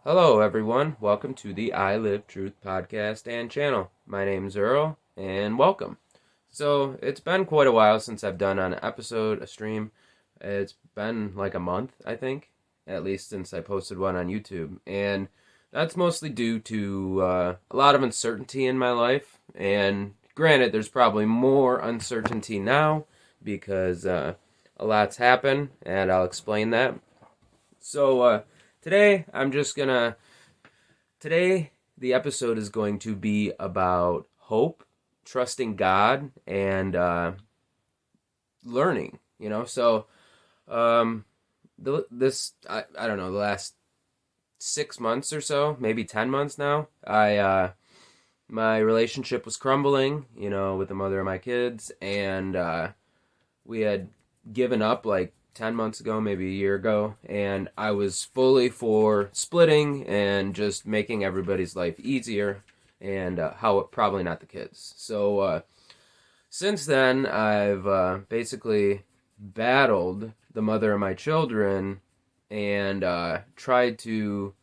Hello, everyone. Welcome to the I Live Truth podcast and channel. My name's Earl, and welcome. So, it's been quite a while since I've done an episode, a stream. It's been like a month, I think, at least since I posted one on YouTube. And that's mostly due to a lot of uncertainty in my life. And granted, there's probably more uncertainty now because a lot's happened, and I'll explain that. So, today, today, the episode is going to be about hope, trusting God, and learning. Um, I don't know, the last 6 months or so, maybe 10 months now. My relationship was crumbling, with the mother of my kids, and we had given up like 10 months ago, maybe a year ago, and I was fully for splitting and just making everybody's life easier, and probably not the kids. So since then, I've basically battled the mother of my children and tried to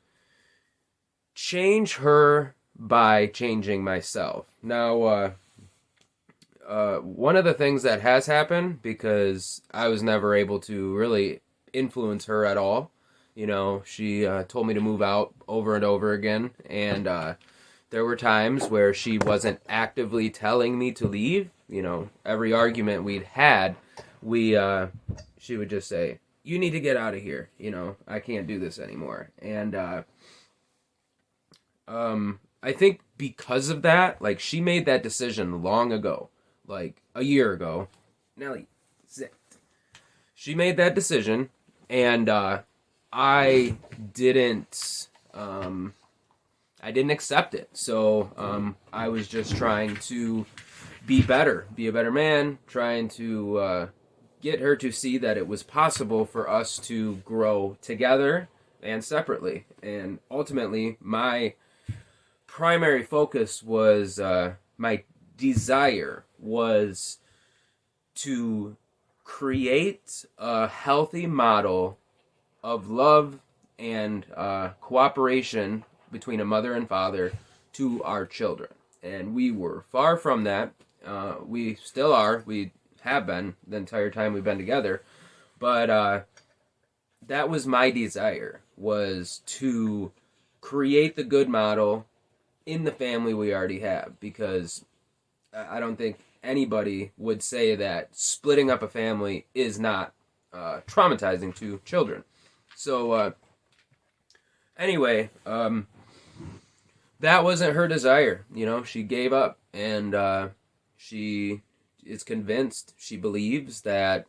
change her by changing myself. Now, one of the things that has happened, because I was never able to really influence her at all, she told me to move out over and over again, and there were times where she wasn't actively telling me to leave. Every argument we'd had, she would just say, "You need to get out of here. I can't do this anymore." And I think because of that, like, she made that decision long ago, like a year ago. Nelly, sit. She made that decision, and I didn't. I didn't accept it. So I was just trying to be better, be a better man, trying to get her to see that it was possible for us to grow together and separately. And ultimately, my primary focus was my desire was to create a healthy model of love and cooperation between a mother and father to our children. And we were far from that. We still are. We have been the entire time we've been together. But that was my desire, was to create the good model in the family we already have, because I don't think anybody would say that splitting up a family is not traumatizing to children. So anyway, that wasn't her desire. She gave up, and she is convinced, she believes that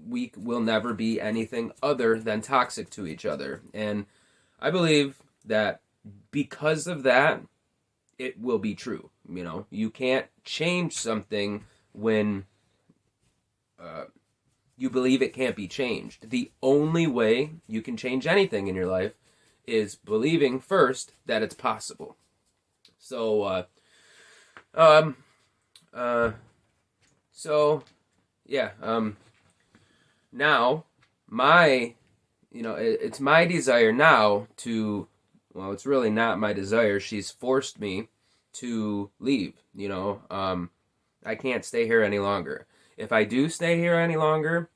we will never be anything other than toxic to each other. And I believe that because of that, it will be true. You can't change something when you believe it can't be changed. The only way you can change anything in your life is believing first that it's possible. So, yeah. Now, it's my desire now to. Well, it's really not my desire. She's forced me to leave. I can't stay here any longer. If I do stay here any longer,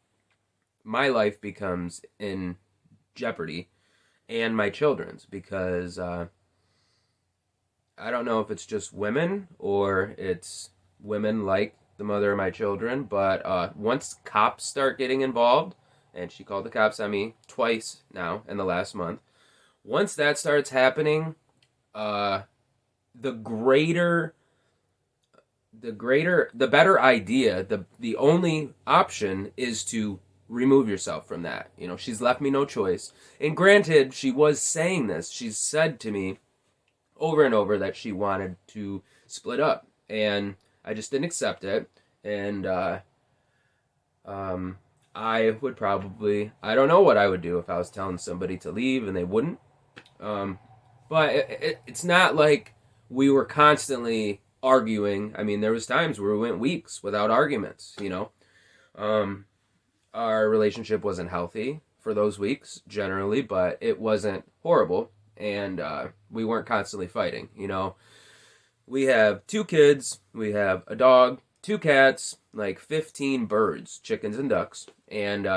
my life becomes in jeopardy, and my children's, because I don't know if it's just women or it's women like the mother of my children, but once cops start getting involved, and she called the cops on me twice now in the last month, once that starts happening, the better idea, the only option is to remove yourself from that. She's left me no choice. And granted, she was saying this. She's said to me over and over that she wanted to split up, and I just didn't accept it. And I would probably, I don't know what I would do if I was telling somebody to leave and they wouldn't. But it's not like we were constantly arguing. I mean, there was times where we went weeks without arguments. Our relationship wasn't healthy for those weeks generally, but it wasn't horrible. and we weren't constantly fighting. We have 2 kids, we have a dog, 2 cats, like 15 birds, chickens and ducks, and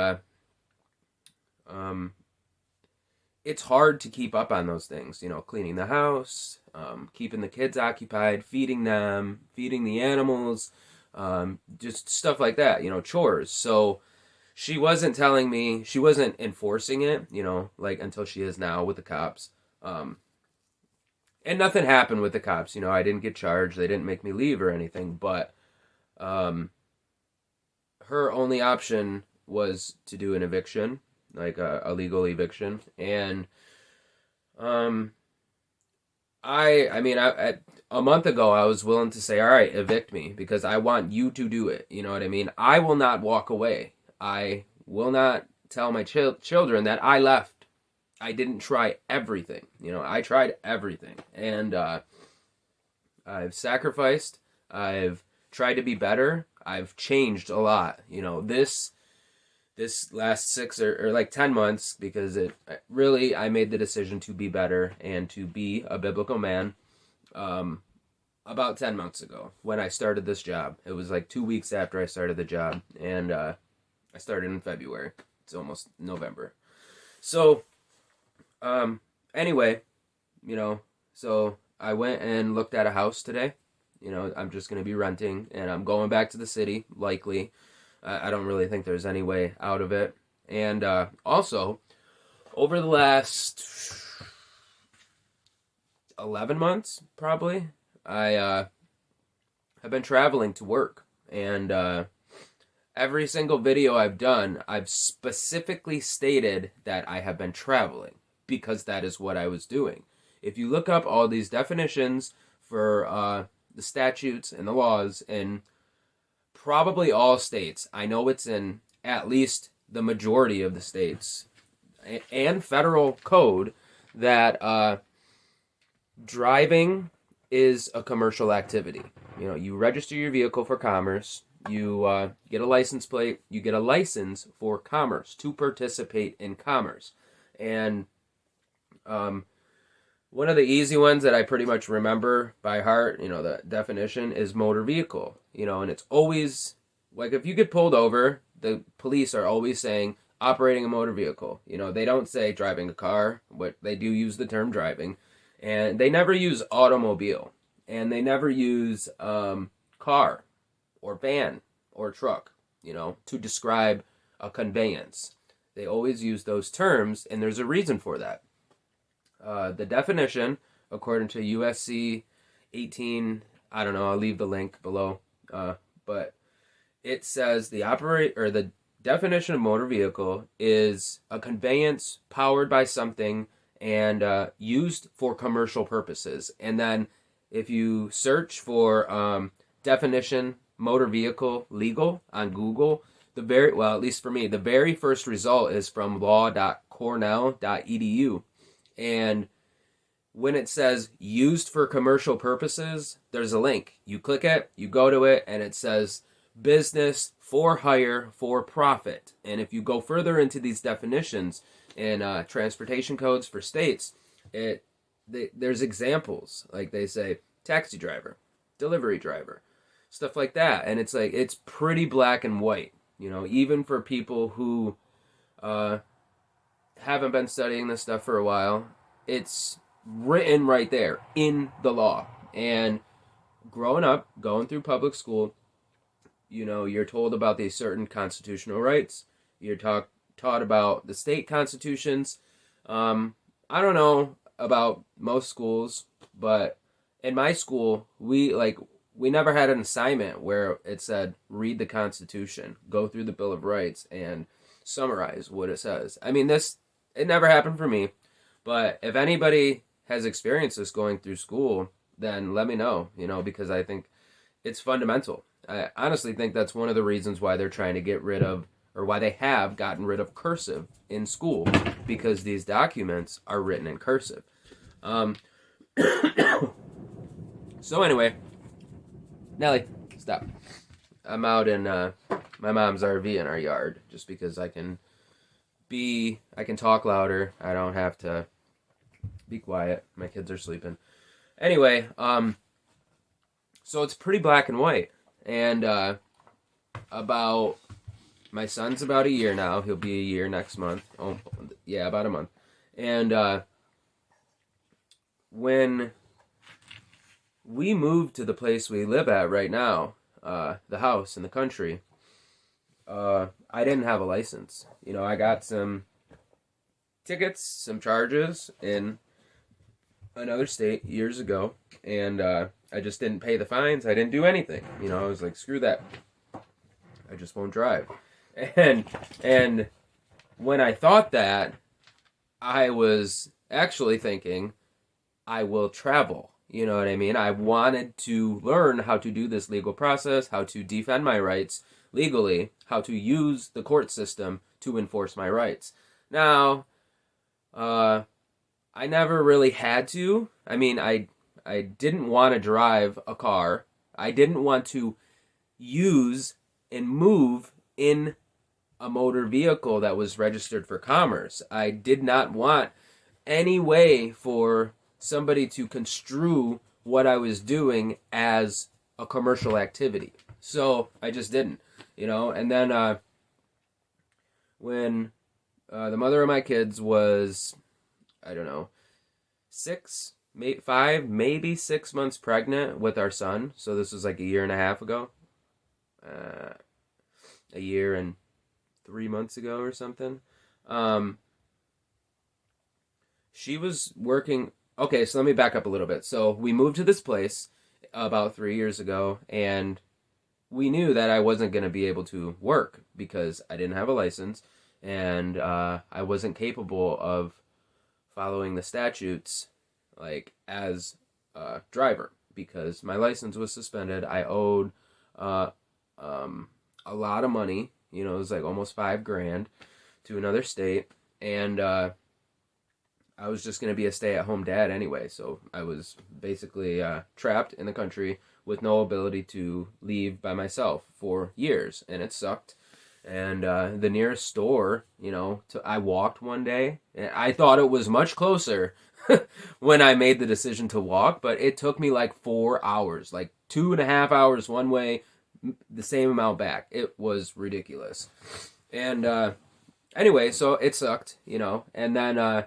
it's hard to keep up on those things. Cleaning the house, keeping the kids occupied, feeding them, feeding the animals, just stuff like that. Chores. So she wasn't telling me, she wasn't enforcing it, like until she is now with the cops. And nothing happened with the cops. I didn't get charged. They didn't make me leave or anything. But her only option was to do an eviction, like a legal eviction. And I a month ago, I was willing to say, all right, evict me, because I want you to do it. You know what I mean? I will not walk away. I will not tell my children that I left. I didn't try everything. I tried everything. And I've sacrificed. I've tried to be better. I've changed a lot. This last 6 or like 10 months, because I made the decision to be better and to be a biblical man about 10 months ago when I started this job. It was like 2 weeks after I started the job, and I started in February. It's almost November. So anyway, so I went and looked at a house today. I'm just going to be renting, and I'm going back to the city, likely. I don't really think there's any way out of it. And also, over the last 11 months, probably, I have been traveling to work. And every single video I've done, I've specifically stated that I have been traveling, because that is what I was doing. If you look up all these definitions for the statutes and the laws in probably all states, I know it's in at least the majority of the states, and federal code, that driving is a commercial activity. You register your vehicle for commerce, you get a license plate, you get a license for commerce, to participate in commerce. And one of the easy ones that I pretty much remember by heart, the definition is motor vehicle. And it's always, like, if you get pulled over, the police are always saying operating a motor vehicle. They don't say driving a car, but they do use the term driving. And they never use automobile. And they never use car or van or truck, to describe a conveyance. They always use those terms, and there's a reason for that. The definition, according to USC 18, I don't know, I'll leave the link below, but it says the definition of motor vehicle is a conveyance powered by something and used for commercial purposes. And then if you search for definition motor vehicle legal on Google, at least for me, the very first result is from law.cornell.edu. And when it says used for commercial purposes, there's a link. You click it, you go to it, and it says business, for hire, for profit. And if you go further into these definitions and transportation codes for states, there's examples. Like they say taxi driver, delivery driver, stuff like that. And it's like, it's pretty black and white, even for people who haven't been studying this stuff for a while. It's written right there in the law. And growing up, going through public school, you're told about these certain constitutional rights. You're taught about the state constitutions. I don't know about most schools, but in my school, we never had an assignment where it said, read the Constitution, go through the Bill of Rights, and summarize what it says. I mean, it never happened for me, but if anybody has experienced this going through school, then let me know, because I think it's fundamental. I honestly think that's one of the reasons why they're trying to get rid of, or why they have gotten rid of cursive in school, because these documents are written in cursive. So anyway, Nelly, stop. I'm out in my mom's RV in our yard, just because I can talk louder. I don't have to Be quiet. My kids are sleeping. Anyway, so it's pretty black and white. And about my son's about a year now. He'll be a year next month. Oh, yeah, about a month. And when we moved to the place we live at right now, the house in the country, I didn't have a license. You know, I got some tickets, some charges in another state years ago, and I just didn't pay the fines. I didn't do anything. You know, I was like, screw that. I just won't drive. And when I thought that, I was actually thinking, I will travel. You know what I mean? I wanted to learn how to do this legal process, how to defend my rights legally, how to use the court system to enforce my rights. Now, I never really had to. I mean, I didn't want to drive a car. I didn't want to use and move in a motor vehicle that was registered for commerce. I did not want any way for somebody to construe what I was doing as a commercial activity. So I just didn't, you know. And then when the mother of my kids was, I don't know, 5, maybe 6 months pregnant with our son. So this was like a year and a half ago. A year and 3 months ago or something. She was working. Okay, so let me back up a little bit. So we moved to this place about 3 years ago, and we knew that I wasn't going to be able to work because I didn't have a license, and I wasn't capable of following the statutes like as a driver because my license was suspended. I owed a lot of money. You know, it was like almost $5,000 to another state, and I was just going to be a stay-at-home dad anyway, so I was basically trapped in the country with no ability to leave by myself for years, and it sucked. And the nearest store, you know, I walked one day, and I thought it was much closer when I made the decision to walk, but it took me like 4 hours, like 2.5 hours one way, the same amount back. It was ridiculous. And anyway, so it sucked, you know, and then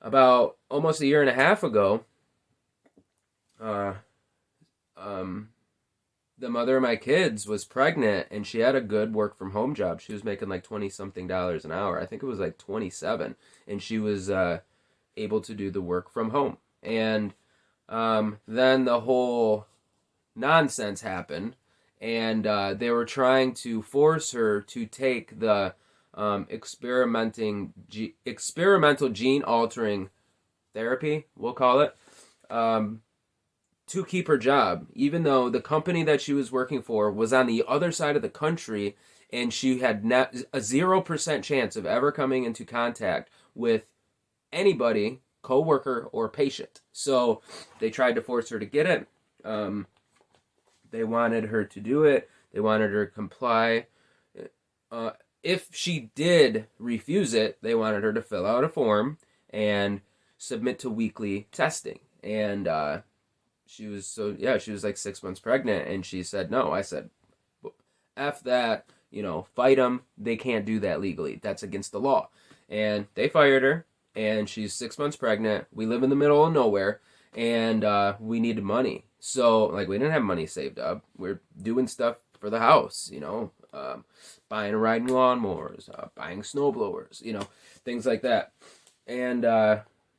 about almost a year and a half ago, the mother of my kids was pregnant, and she had a good work from home job. She was making like 20 something dollars an hour. I think it was like 27, and she was able to do the work from home. And then the whole nonsense happened, and they were trying to force her to take the experimental gene altering therapy, we'll call it, to keep her job, even though the company that she was working for was on the other side of the country, and she had a 0% chance of ever coming into contact with anybody, coworker or patient. So they tried to force her to get it. They wanted her to do it. They wanted her to comply. If she did refuse it, they wanted her to fill out a form and submit to weekly testing. And she was like 6 months pregnant, and she said no. I said, F that, you know, fight them. They can't do that legally. That's against the law. And they fired her, and she's 6 months pregnant. We live in the middle of nowhere, and we needed money. So, like, we didn't have money saved up. We're doing stuff for the house, you know, buying and riding lawnmowers, buying snowblowers, you know, things like that. And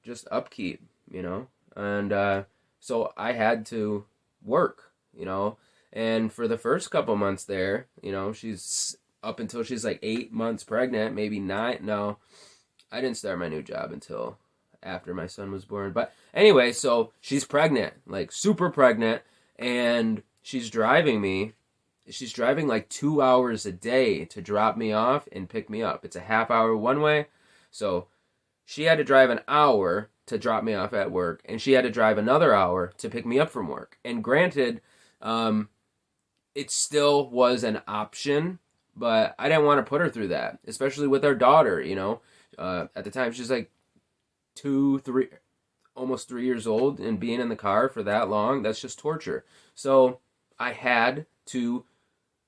just upkeep, you know. And so I had to work, you know. And for the first couple months there, you know, she's up until she's like 8 months pregnant, maybe 9. No, I didn't start my new job until after my son was born. But anyway, so she's pregnant, like super pregnant, and she's driving like 2 hours a day to drop me off and pick me up. It's a half hour one way. So she had to drive an hour to drop me off at work, and she had to drive another hour to pick me up from work. And granted, it still was an option, but I didn't want to put her through that, especially with our daughter, you know. At the time, she's like almost 3 years old and being in the car for that long, that's just torture. So I had to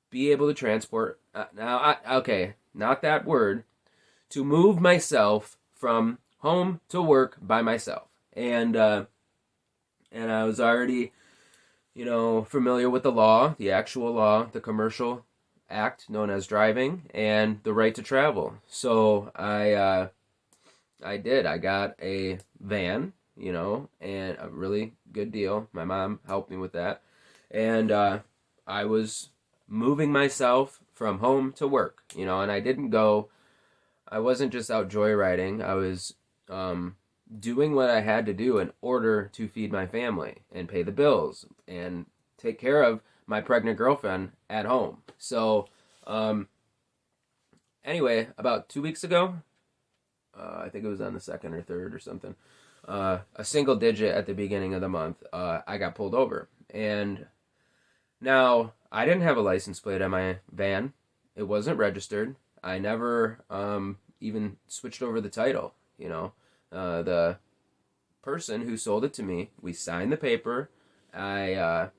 be able to transport. Okay, not that word. To move myself from home to work by myself, and I was already, familiar with the law, the actual law, the commercial act known as driving, and the right to travel. So I did. I got a van, and a really good deal. My mom helped me with that, and I was moving myself from home to work, and I wasn't just out joyriding. I was doing what I had to do in order to feed my family and pay the bills and take care of my pregnant girlfriend at home. So, anyway, about 2 weeks ago, I think it was on the second or third or something, a single digit at the beginning of the month, I got pulled over. And now, I didn't have a license plate on my van. It wasn't registered. I never even switched over the title, the person who sold it to me, we signed the paper. I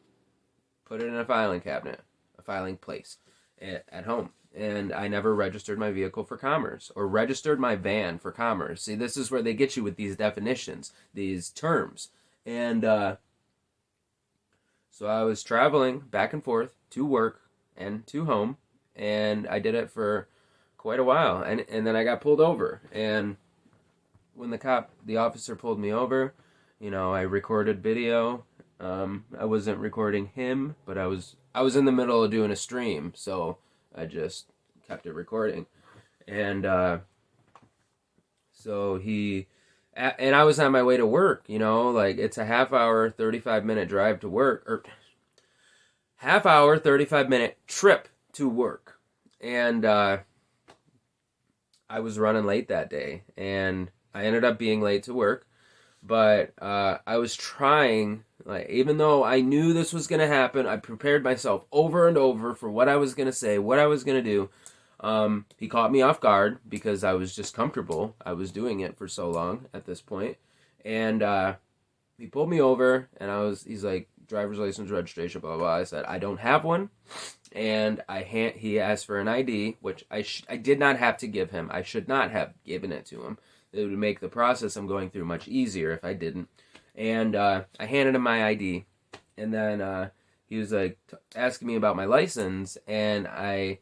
put it in a filing cabinet, a filing place at home. And I never registered my vehicle for commerce or registered my van for commerce. See, this is where they get you with these definitions, these terms. And so I was traveling back and forth to work and to home, and I did it for quite a while. And then I got pulled over. And when the officer pulled me over, I recorded video. I wasn't recording him, but I was in the middle of doing a stream, so I just kept it recording. And so and I was on my way to work, like it's a half hour, 35-minute drive to work, or half hour, 35-minute trip to work. And I was running late that day, and I ended up being late to work. But I was trying, even though I knew this was going to happen, I prepared myself over and over for what I was going to say, what I was going to do. He caught me off guard because I was just comfortable. I was doing it for so long at this point. And he pulled me over, and he's like, driver's license, registration, blah, blah, blah. I said, I don't have one. And he asked for an ID, which I did not have to give him. I should not have given it to him. It would make the process I'm going through much easier if I didn't. And I handed him my ID. And then he was like asking me about my license. And I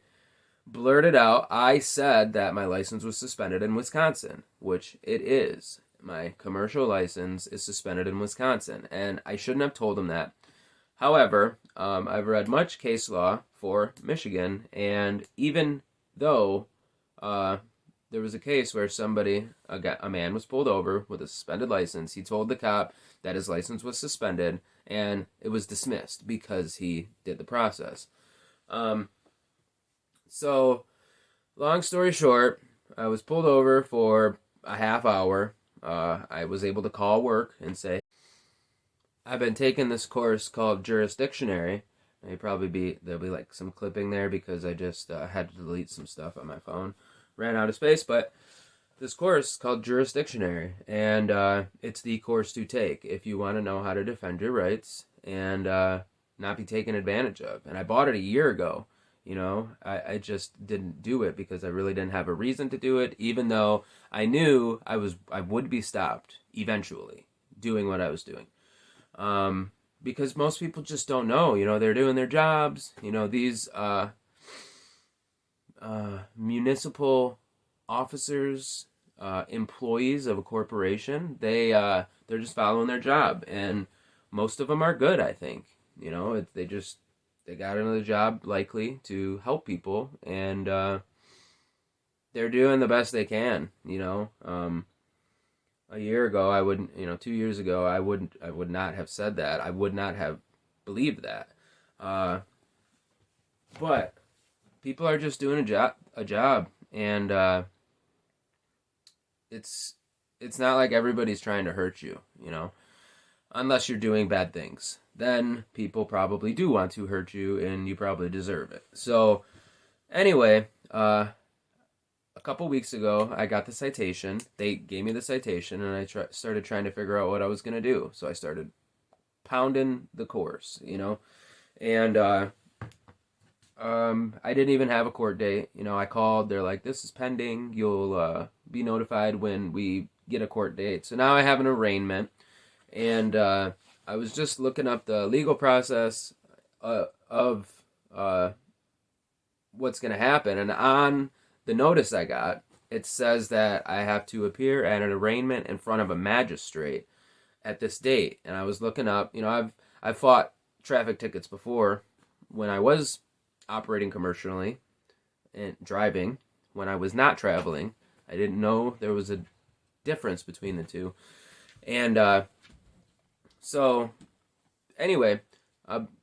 blurted out, I said that my license was suspended in Wisconsin, which it is. My commercial license is suspended in Wisconsin. And I shouldn't have told him that. However, I've read much case law for Michigan. And even though there was a case where a man was pulled over with a suspended license. He told the cop that his license was suspended, and it was dismissed because he did the process. So, long story short, I was pulled over for a half hour. I was able to call work and say, I've been taking this course called jurisdictionary. There'll be like some clipping there because I just had to delete some stuff on my phone. Ran out of space, but this course is called jurisdictionary, and it's the course to take if you want to know how to defend your rights and not be taken advantage of. And I bought it a year ago. I just didn't do it because I really didn't have a reason to do it, even though I knew I would be stopped eventually doing what I was doing. Because most people just don't know. They're doing their jobs. These municipal officers, employees of a corporation, they're just following their job, and most of them are good. I think they got another job likely to help people, and they're doing the best they can. A year ago I wouldn't. 2 years ago I would not have said that. I would not have believed that. But people are just doing a job, and it's not like everybody's trying to hurt you, unless you're doing bad things. Then people probably do want to hurt you, and you probably deserve it. So, anyway, a a couple weeks ago, I got the citation. They gave me the citation, and I started trying to figure out what I was going to do. So I started pounding the course, and I didn't even have a court date. I called. They're like, "This is pending. You'll be notified when we get a court date." So now I have an arraignment, and I was just looking up the legal process of what's going to happen, and on the notice I got, it says that I have to appear at an arraignment in front of a magistrate at this date. And I was looking up. I've fought traffic tickets before when I was operating commercially and driving. When I was not traveling, I didn't know there was a difference between the two. And so anyway,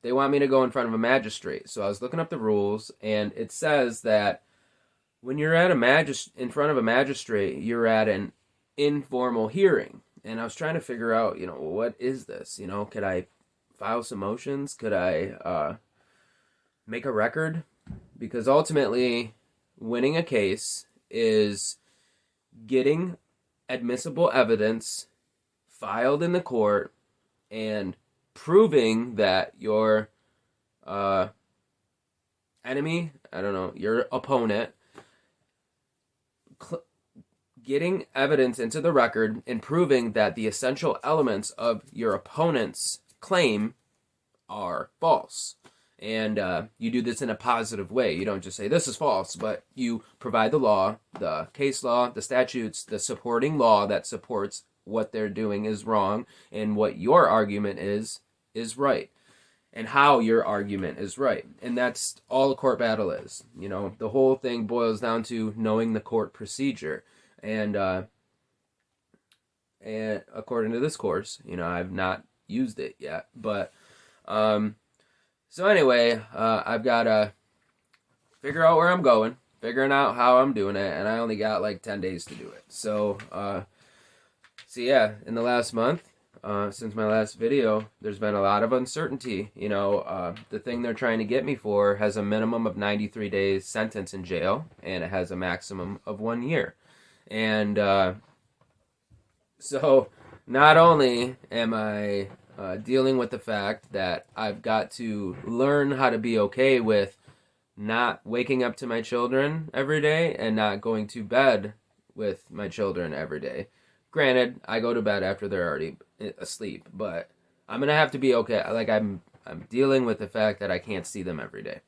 they want me to go in front of a magistrate. So I was looking up the rules, and it says that when you're at in front of a magistrate, you're at an informal hearing. And I was trying to figure out, what is this? Could I file some motions? Could I make a record? Because ultimately, winning a case is getting admissible evidence filed in the court and proving that your enemy, your opponent, getting evidence into the record and proving that the essential elements of your opponent's claim are false. And you do this in a positive way. You don't just say, this is false, but you provide the law, the case law, the statutes, the supporting law that supports what they're doing is wrong, and what your argument is right, and how your argument is right. And that's all a court battle is. The whole thing boils down to knowing the court procedure. And according to this course, I've not used it yet. But so anyway, I've got to figure out where I'm going, figuring out how I'm doing it, and I only got like 10 days to do it. So yeah, in the last month, since my last video, there's been a lot of uncertainty. The thing they're trying to get me for has a minimum of 93 days sentence in jail, and it has a maximum of 1 year. And so not only am I dealing with the fact that I've got to learn how to be okay with not waking up to my children every day and not going to bed with my children every day. Granted, I go to bed after they're already asleep, but I'm going to have to be okay. Like, I'm dealing with the fact that I can't see them every day.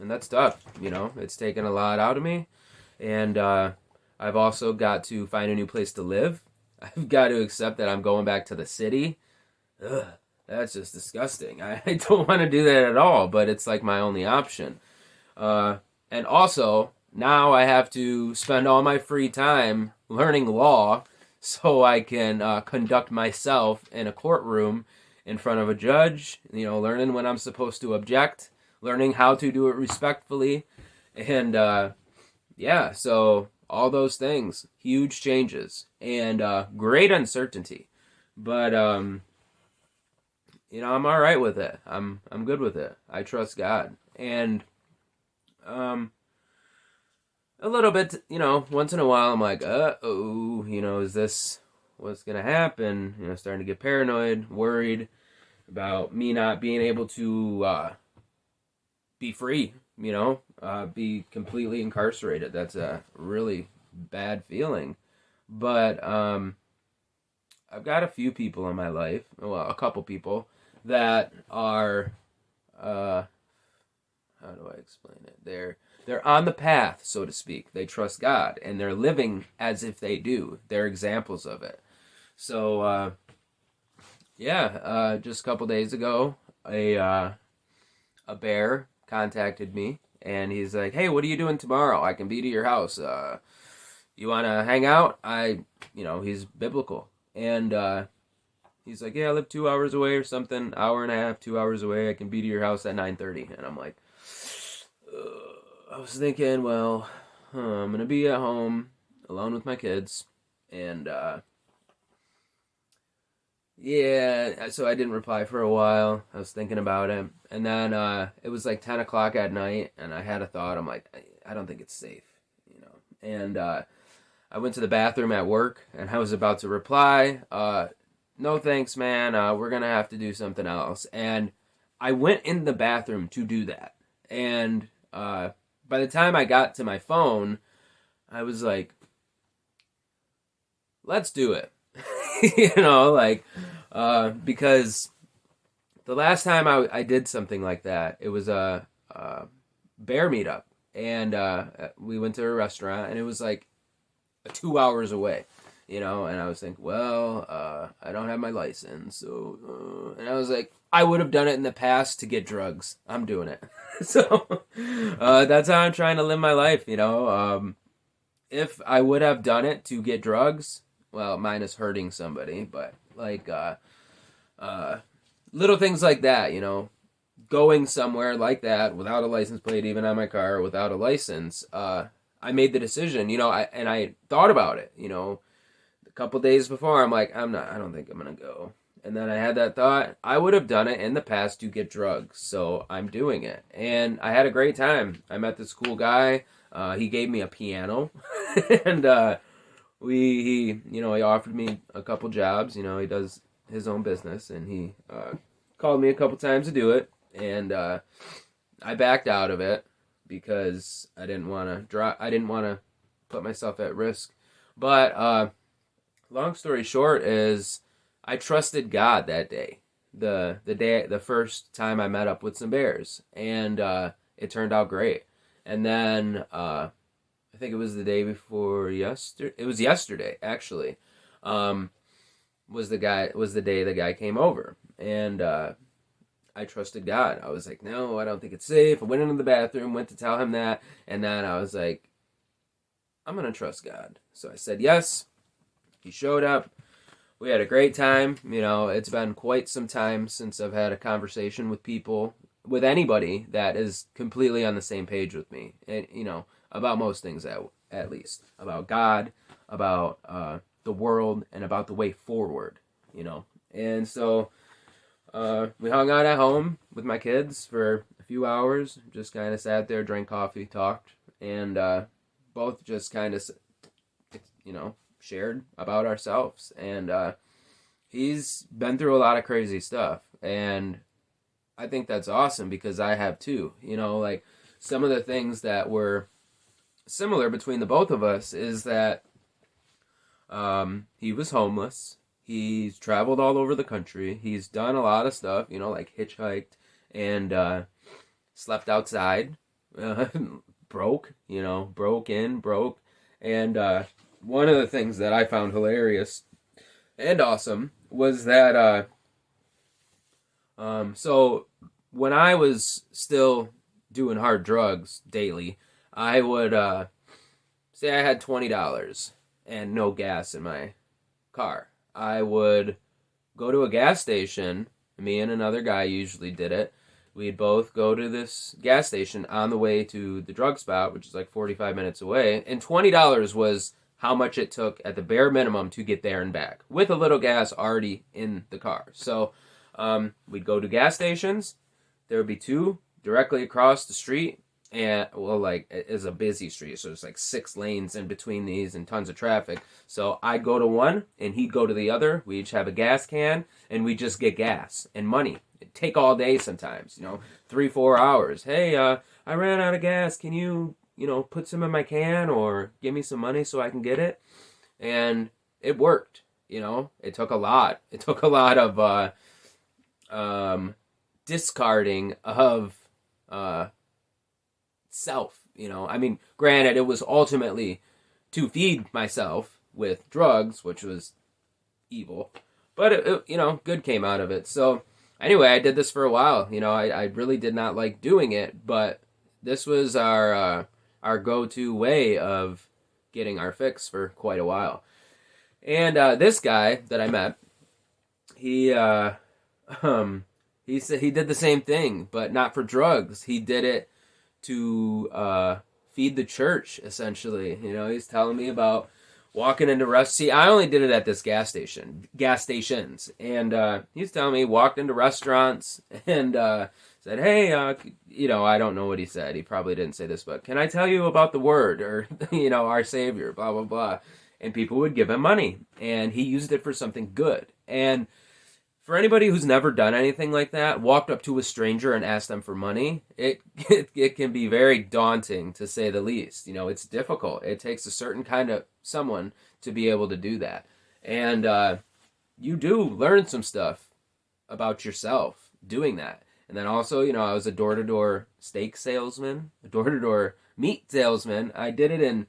And that's tough, It's taken a lot out of me. And I've also got to find a new place to live. I've got to accept that I'm going back to the city. Ugh, that's just disgusting. I don't want to do that at all, but it's like my only option. And also, now I have to spend all my free time learning law so I can conduct myself in a courtroom in front of a judge, learning when I'm supposed to object, learning how to do it respectfully. And so all those things, huge changes, and great uncertainty. But I'm all right with it. I'm good with it. I trust God. And a little bit, once in a while I'm like, is this what's going to happen? Starting to get paranoid, worried about me not being able to be free, be completely incarcerated. That's a really bad feeling. But I've got a few people in my life, well, a couple people that are, how do I explain it? They're on the path, so to speak. They trust God, and they're living as if they do. They're examples of it. So, just a couple days ago, a bear contacted me, and he's like, "Hey, what are you doing tomorrow? I can be to your house. You want to hang out?" He's biblical. And he's like, "Yeah, I live 2 hours away or something, hour and a half, 2 hours away. I can be to your house at 9:30. And I'm like, I was thinking, well, I'm going to be at home alone with my kids. And, so I didn't reply for a while. I was thinking about it. And then it was like 10 o'clock at night, and I had a thought. I'm like, I don't think it's safe, And I went to the bathroom at work, and I was about to reply, no thanks, man, we're going to have to do something else. And I went in the bathroom to do that. And by the time I got to my phone, I was like, let's do it. Because the last time I did something like that, it was a bear meetup. And we went to a restaurant, and it was like 2 hours away, and I was thinking, well, I don't have my license. So, and I was like, I would have done it in the past to get drugs. I'm doing it. So that's how I'm trying to live my life, if I would have done it to get drugs, well, minus hurting somebody, but like little things like that, going somewhere like that without a license plate even on my car, without a license, I made the decision, I thought about it, a couple days before. I'm like, I don't think I'm going to go. And then I had that thought, I would have done it in the past to get drugs, so I'm doing it. And I had a great time. I met this cool guy. He gave me a piano, and he offered me a couple jobs. He does his own business, and he called me a couple times to do it, and I backed out of it because I didn't want to put myself at risk. But long story short is, I trusted God that day. The first time I met up with some bears, and it turned out great. And then I think it was the day before yesterday. It was yesterday, actually. Was the day the guy came over, and I trusted God. I was like, no, I don't think it's safe. I went into the bathroom, went to tell him that, and then I was like, I'm gonna trust God. So I said yes. He showed up. We had a great time. It's been quite some time since I've had a conversation with anybody that is completely on the same page with me. And, about most things, at least. About God, about the world, and about the way forward, And so we hung out at home with my kids for a few hours. Just kind of sat there, drank coffee, talked, and both just kind of, shared about ourselves. And he's been through a lot of crazy stuff, and I think that's awesome because I have too. Like some of the things that were similar between the both of us is that he was homeless. He's traveled all over the country. He's done a lot of stuff, like hitchhiked and slept outside, broke broke. And one of the things that I found hilarious and awesome was that so when I was still doing hard drugs daily, I would say I had $20 and no gas in my car. I would go to a gas station. Me and another guy usually did it. We'd both go to this gas station on the way to the drug spot, which is like 45 minutes away, and $20 was how much it took at the bare minimum to get there and back, with a little gas already in the car. So we'd go to gas stations. There would be two directly across the street, and it's a busy street, so there's like 6 lanes in between these and tons of traffic. So I'd go to one, and he'd go to the other. We each have a gas can, and we just get gas and money. It'd take all day sometimes, 3-4 hours. Hey, I ran out of gas. Can you put some in my can or give me some money so I can get it? And it worked, It took a lot. It took a lot of discarding of self, granted, it was ultimately to feed myself with drugs, which was evil, but it good came out of it. So anyway, I did this for a while. I really did not like doing it, but this was our go-to way of getting our fix for quite a while. And this guy that I met, he said he did the same thing, but not for drugs. He did it to feed the church, essentially. He's telling me about walking into see, I only did it at this gas stations, and he's telling me walked into restaurants and said, "Hey, I don't know what he said. He probably didn't say this, but can I tell you about the word or our Savior, blah blah blah." And people would give him money, and he used it for something good. And for anybody who's never done anything like that, walked up to a stranger and asked them for money, it can be very daunting, to say the least. It's difficult. It takes a certain kind of someone to be able to do that. And you do learn some stuff about yourself doing that. And then also, I was a door-to-door steak salesman, a door-to-door meat salesman. I did it in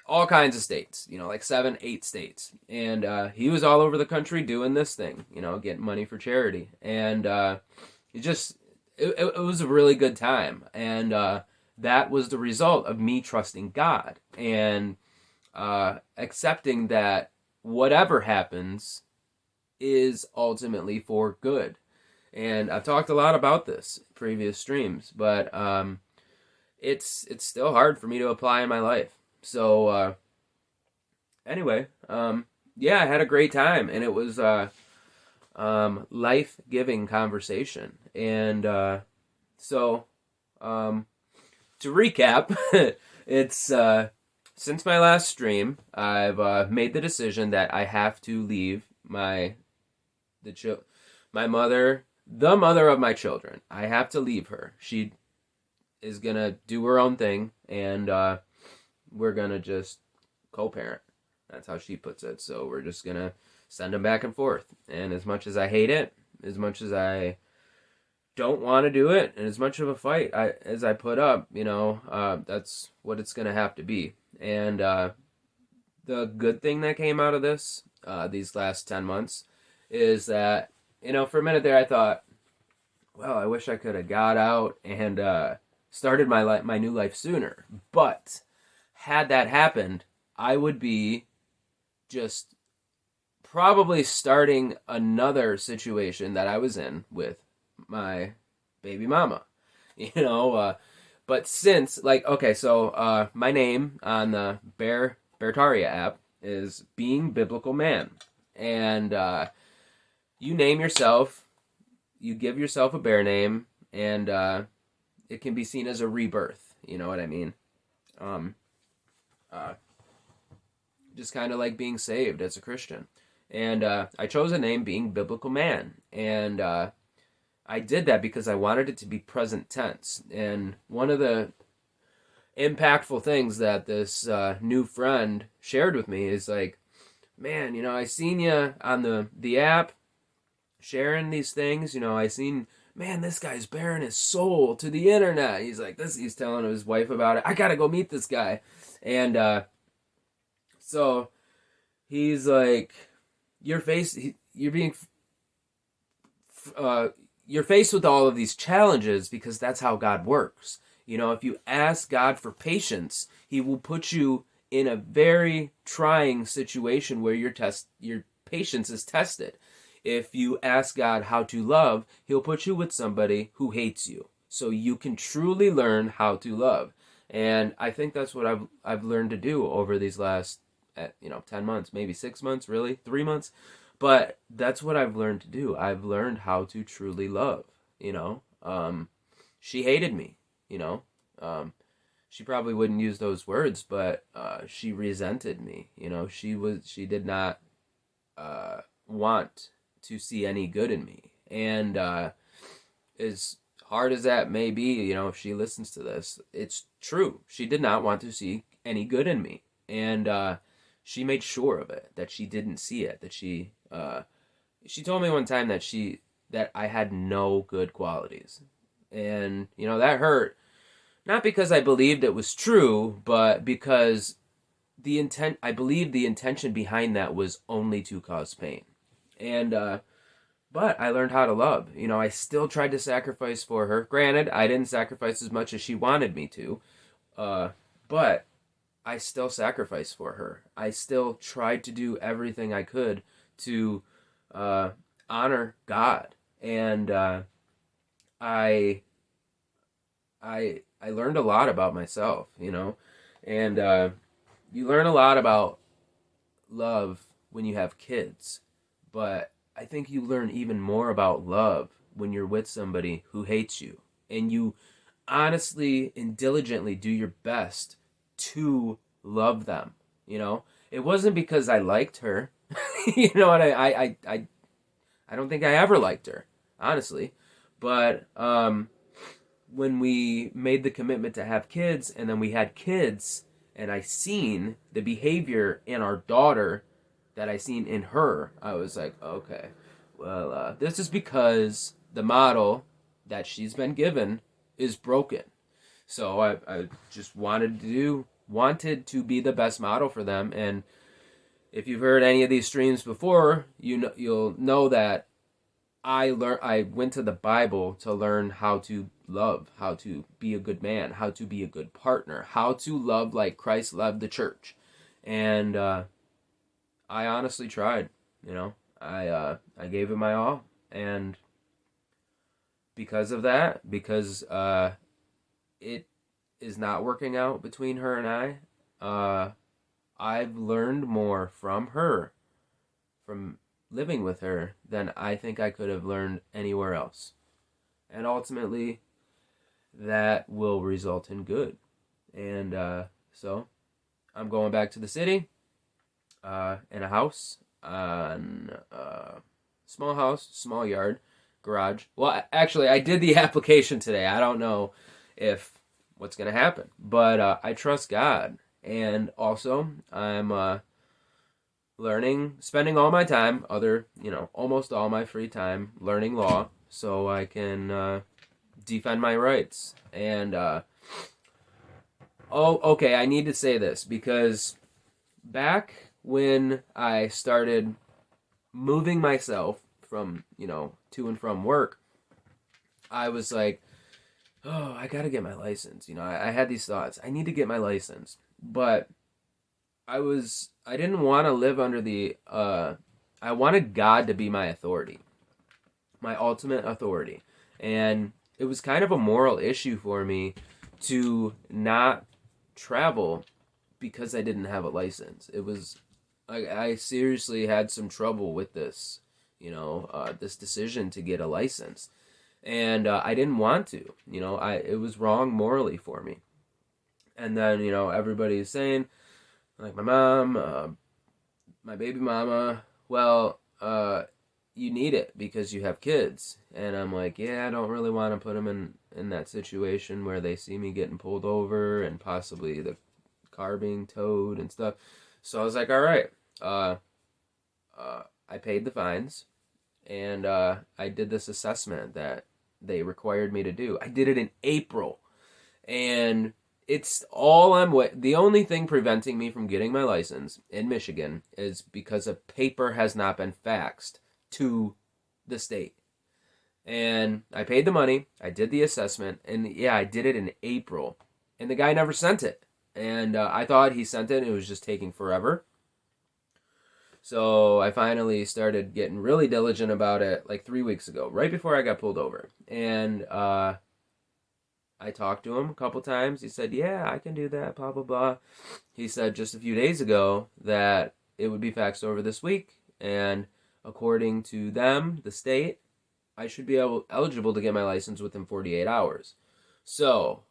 all kinds of states, like 7, 8 states. And he was all over the country doing this thing, getting money for charity. And it was a really good time. And that was the result of me trusting God and accepting that whatever happens is ultimately for good. And I've talked a lot about this in previous streams, but it's still hard for me to apply in my life. So, anyway, yeah, I had a great time, and it was life-giving conversation. And so, to recap, it's since my last stream, I've made the decision that I have to leave my mother, the mother of my children. I have to leave her. She is gonna do her own thing, and we're gonna just co-parent. That's how she puts it. So we're just gonna send them back and forth. And as much as I hate it, as much as I don't want to do it, and as much of a fight as I put up, that's what it's gonna have to be. And the good thing that came out of this, these last 10 months, is that, for a minute there I thought, well, I wish I could have got out and started my new life sooner. But had that happened, I would be just probably starting another situation that I was in with my baby mama. But since, so my name on the Beartaria app is Being Biblical Man. And you name yourself, you give yourself a bear name, and it can be seen as a rebirth. You know what I mean? Just kind of like being saved as a Christian. And I chose a name, Being Biblical Man. And I did that because I wanted it to be present tense. And one of the impactful things that this new friend shared with me is like, man, I seen you on the app sharing these things. I seen, man, this guy's bearing his soul to the internet. He's like, he's telling his wife about it. I gotta go meet this guy. And so he's like, you're faced with all of these challenges because that's how God works. If you ask God for patience, he will put you in a very trying situation where your patience is tested. If you ask God how to love, he'll put you with somebody who hates you, so you can truly learn how to love. And I think that's what I've learned to do over these last 10 months, maybe 6 months, really 3 months. But that's what I've learned to do. I've learned how to truly love. She hated me. She probably wouldn't use those words, but she resented me. She did not want to see any good in me. And as hard as that may be, if she listens to this, it's true. She did not want to see any good in me. And she made sure of it, that she didn't see it, that she told me one time that I had no good qualities. And, that hurt. Not because I believed it was true, but because I believed the intention behind that was only to cause pain. And, but I learned how to love. I still tried to sacrifice for her. Granted, I didn't sacrifice as much as she wanted me to, but I still sacrificed for her. I still tried to do everything I could to honor God. And I learned a lot about myself, and you learn a lot about love when you have kids, but I think you learn even more about love when you're with somebody who hates you and you honestly and diligently do your best to love them. You know, it wasn't because I liked her. You know what? I don't think I ever liked her, honestly. But when we made the commitment to have kids, and then we had kids, and I seen the behavior in our daughter that I seen in her, I was like, okay, well, this is because the model that she's been given is broken. So I just wanted to be the best model for them. And if you've heard any of these streams before, you'll know that I went to the Bible to learn how to love, how to be a good man, how to be a good partner, how to love like Christ loved the church. And I honestly tried, you know. I gave it my all, and because of that, because it is not working out between her and I've learned more from her, from living with her, than I think I could have learned anywhere else. And ultimately, that will result in good. And so, I'm going back to the city, in a house, on small house, small yard, garage. Well, actually, I did the application today. I don't know if what's going to happen, but I trust God. And also, I'm spending all my time, almost all my free time, learning law so I can defend my rights. And, okay, I need to say this because back when I started moving myself from, to and from work, I was like, oh, I gotta get my license. I had these thoughts. I need to get my license. But I didn't want to live under I wanted God to be my authority, my ultimate authority. And it was kind of a moral issue for me to not travel because I didn't have a license. It was, I seriously had some trouble with this, this decision to get a license. And I didn't want to, it was wrong morally for me. And then, everybody's saying, like my mom, my baby mama, well, you need it because you have kids. And I'm like, yeah, I don't really want to put them in that situation where they see me getting pulled over and possibly the car being towed and stuff. So I was like, all right. I paid the fines, and I did this assessment that they required me to do. I did it in April, and it's all the only thing preventing me from getting my license in Michigan is because a paper has not been faxed to the state. And I paid the money, I did the assessment, and yeah, I did it in April. And the guy never sent it. And I thought he sent it, and it was just taking forever. So I finally started getting really diligent about it like 3 weeks ago, right before I got pulled over. And I talked to him a couple times. He said, yeah, I can do that, blah, blah, blah. He said just a few days ago that it would be faxed over this week. And according to them, the state, I should be eligible to get my license within 48 hours. So,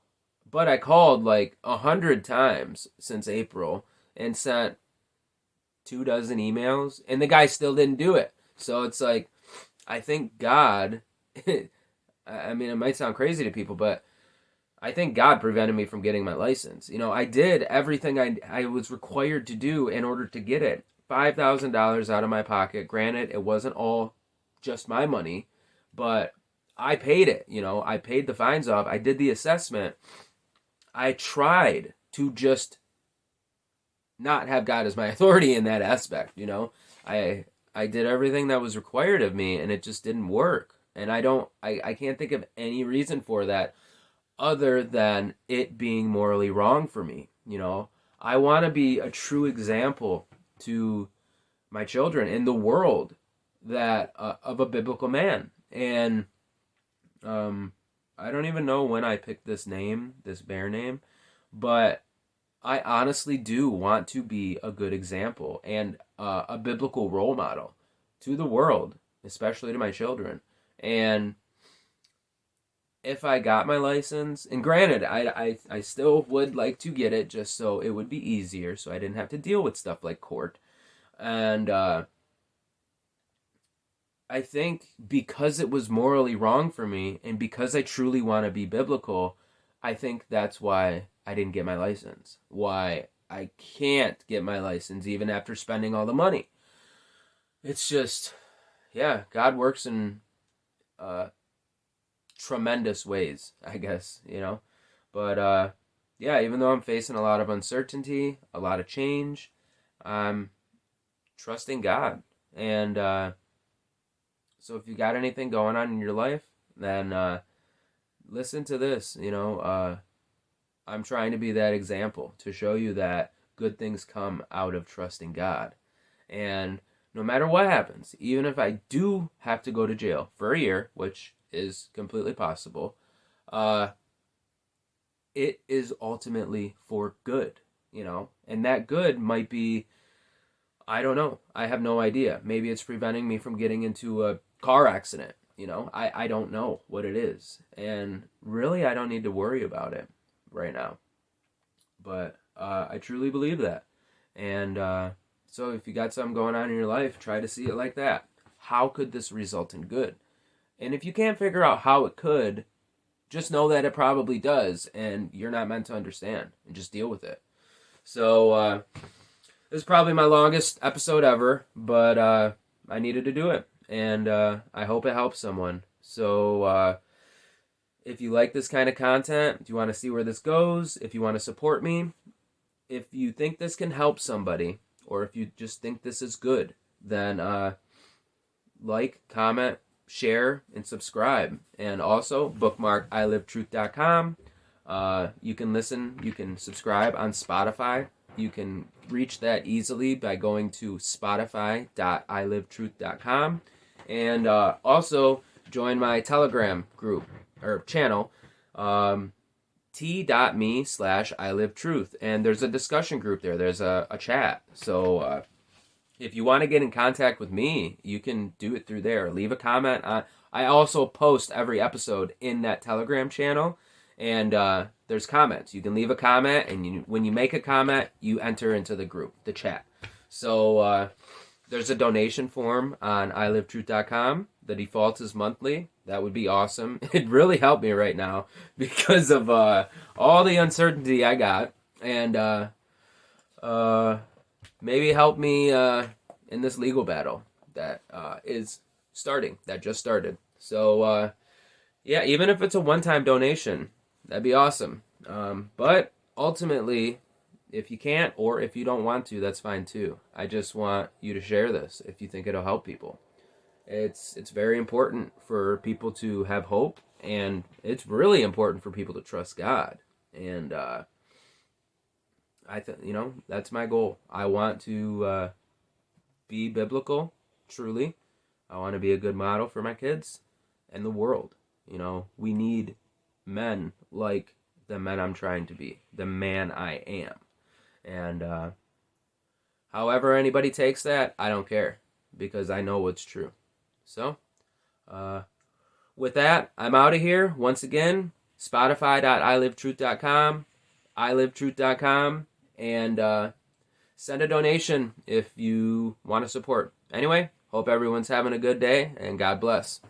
but I called like 100 times since April and sent 24 emails, and the guy still didn't do it. So it's like, I think God, I mean, it might sound crazy to people, but I think God prevented me from getting my license. I did everything I was required to do in order to get it. $5,000 out of my pocket. Granted, it wasn't all just my money, but I paid it. I paid the fines off. I did the assessment. I tried to just not have God as my authority in that aspect. I did everything that was required of me, and it just didn't work. And I can't think of any reason for that other than it being morally wrong for me. I want to be a true example to my children in the world that of a biblical man. And I don't even know when I picked this name, this bear name, but I honestly do want to be a good example and a biblical role model to the world, especially to my children. And if I got my license, and granted, I still would like to get it just so it would be easier, so I didn't have to deal with stuff like court. And I think because it was morally wrong for me, and because I truly want to be biblical, I think that's why I didn't get my license. Why I can't get my license even after spending all the money. It's just, yeah, God works in uh, tremendous ways, I guess, you know. But yeah, even though I'm facing a lot of uncertainty, a lot of change, I'm trusting God. And so if you got anything going on in your life, then listen to this. I'm trying to be that example to show you that good things come out of trusting God. And no matter what happens, even if I do have to go to jail for a year, which is completely possible, uh, it is ultimately for good, and that good might be, I don't know. I have no idea. Maybe it's preventing me from getting into a car accident. I don't know what it is. And really, I don't need to worry about it right now. But I truly believe that. And so if you got something going on in your life, try to see it like that. How could this result in good? And if you can't figure out how it could, just know that it probably does. And you're not meant to understand. And just deal with it. So this is probably my longest episode ever, but I needed to do it. And I hope it helps someone. So if you like this kind of content, if you want to see where this goes, if you want to support me, if you think this can help somebody, or if you just think this is good, then like, comment, share, and subscribe. And also bookmark ilivetruth.com. You can subscribe on Spotify. You can reach that easily by going to spotify.ilivetruth.com. And also join my Telegram group or channel, t.me/ilivetruth. And there's a discussion group there. There's a chat. So if you want to get in contact with me, you can do it through there. Leave a comment. I also post every episode in that Telegram channel. And there's comments. You can leave a comment, and when you make a comment, you enter into the group, the chat. So there's a donation form on ilivetruth.com. The default is monthly. That would be awesome. It'd really help me right now because of all the uncertainty I got. And maybe help me in this legal battle that just started. So yeah, even if it's a one-time donation, that'd be awesome. But ultimately, if you can't or if you don't want to, that's fine too. I just want you to share this if you think it'll help people. It's very important for people to have hope, and it's really important for people to trust God. And that's my goal. I want to be biblical, truly. I want to be a good model for my kids and the world. We need men like the men I'm trying to be, the man I am. And however anybody takes that, I don't care, because I know what's true. So with that, I'm out of here. Once again, spotify.ilivetruth.com, ilivetruth.com, and send a donation if you want to support. Anyway, hope everyone's having a good day, and God bless.